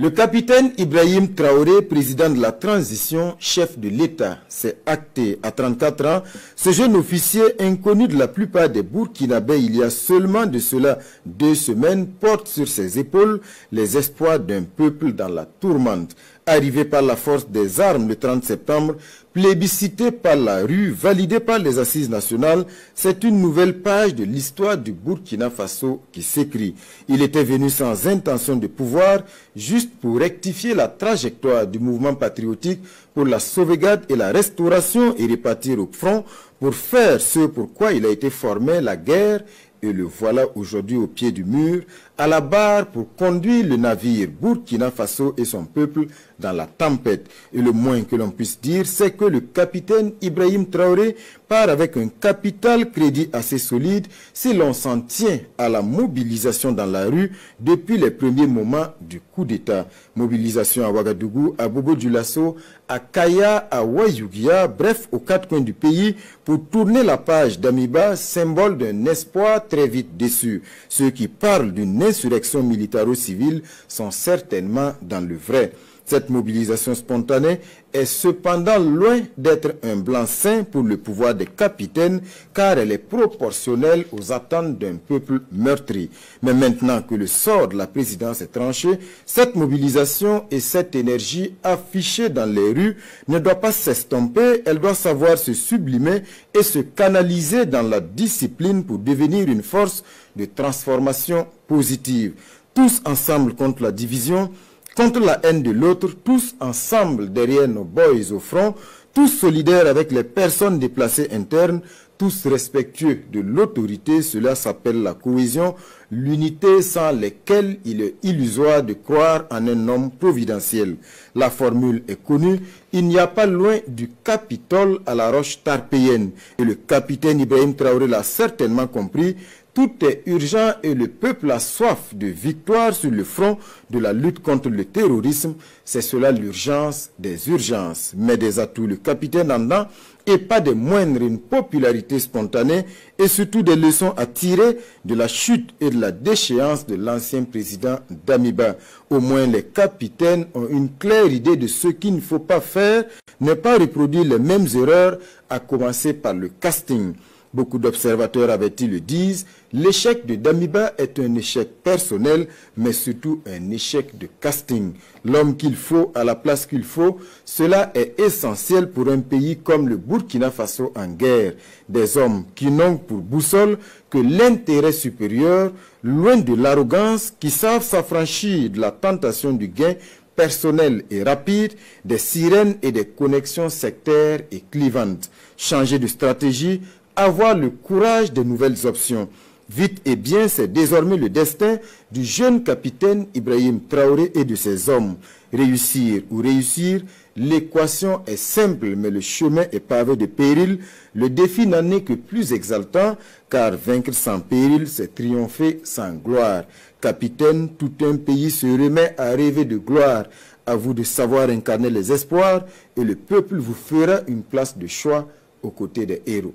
Le capitaine Ibrahim Traoré, président de la transition, chef de l'État, s'est acté à 34 ans. Ce jeune officier, inconnu de la plupart des Burkinabés il y a seulement de cela 2 semaines, porte sur ses épaules les espoirs d'un peuple dans la tourmente. Arrivé par la force des armes le 30 septembre, plébiscité par la rue, validé par les assises nationales, c'est une nouvelle page de l'histoire du Burkina Faso qui s'écrit. Il était venu sans intention de pouvoir, juste pour rectifier la trajectoire du mouvement patriotique pour la sauvegarde et la restauration et répartir au front, pour faire ce pour quoi il a été formé, la guerre. Et le voilà aujourd'hui au pied du mur, à la barre pour conduire le navire Burkina Faso et son peuple dans la tempête. Et le moins que l'on puisse dire, c'est que le capitaine Ibrahim Traoré part avec un capital crédit assez solide si l'on s'en tient à la mobilisation dans la rue depuis les premiers moments du coup d'État. Mobilisation à Ouagadougou, à Bobo-Dioulasso, à Kaya, à Wayouguia, bref, aux 4 coins du pays, pour tourner la page d'Amiba, symbole d'un espoir très vite déçu. Ceux qui parlent d'une insurrection militaro-civile sont certainement dans le vrai. Cette mobilisation spontanée est cependant loin d'être un blanc-seing pour le pouvoir des capitaines, car elle est proportionnelle aux attentes d'un peuple meurtri. Mais maintenant que le sort de la présidence est tranché, cette mobilisation et cette énergie affichée dans les rues ne doit pas s'estomper, elle doit savoir se sublimer et se canaliser dans la discipline pour devenir une force de transformation positive. Tous ensemble contre la division, contre la haine de l'autre, tous ensemble derrière nos boys au front, tous solidaires avec les personnes déplacées internes, tous respectueux de l'autorité, cela s'appelle la cohésion, l'unité sans laquelle il est illusoire de croire en un homme providentiel. La formule est connue, il n'y a pas loin du Capitole à la roche tarpéienne. Et le capitaine Ibrahim Traoré l'a certainement compris. Tout est urgent et le peuple a soif de victoire sur le front de la lutte contre le terrorisme. C'est cela l'urgence des urgences. Mais des atouts, le capitaine en a, et pas des moindres, une popularité spontanée et surtout des leçons à tirer de la chute et de la déchéance de l'ancien président d'Amiba. Au moins les capitaines ont une claire idée de ce qu'il ne faut pas faire, ne pas reproduire les mêmes erreurs, à commencer par le casting. Beaucoup d'observateurs avertis le disent, l'échec de Damiba est un échec personnel, mais surtout un échec de casting. L'homme qu'il faut à la place qu'il faut, cela est essentiel pour un pays comme le Burkina Faso en guerre. Des hommes qui n'ont pour boussole que l'intérêt supérieur, loin de l'arrogance, qui savent s'affranchir de la tentation du gain personnel et rapide, des sirènes et des connexions sectaires et clivantes. Changer de stratégie, avoir le courage des nouvelles options. Vite et bien, c'est désormais le destin du jeune capitaine Ibrahim Traoré et de ses hommes. Réussir ou réussir, l'équation est simple, mais le chemin est pavé de périls. Le défi n'en est que plus exaltant, car vaincre sans péril, c'est triompher sans gloire. Capitaine, tout un pays se remet à rêver de gloire. À vous de savoir incarner les espoirs, et le peuple vous fera une place de choix aux côtés des héros.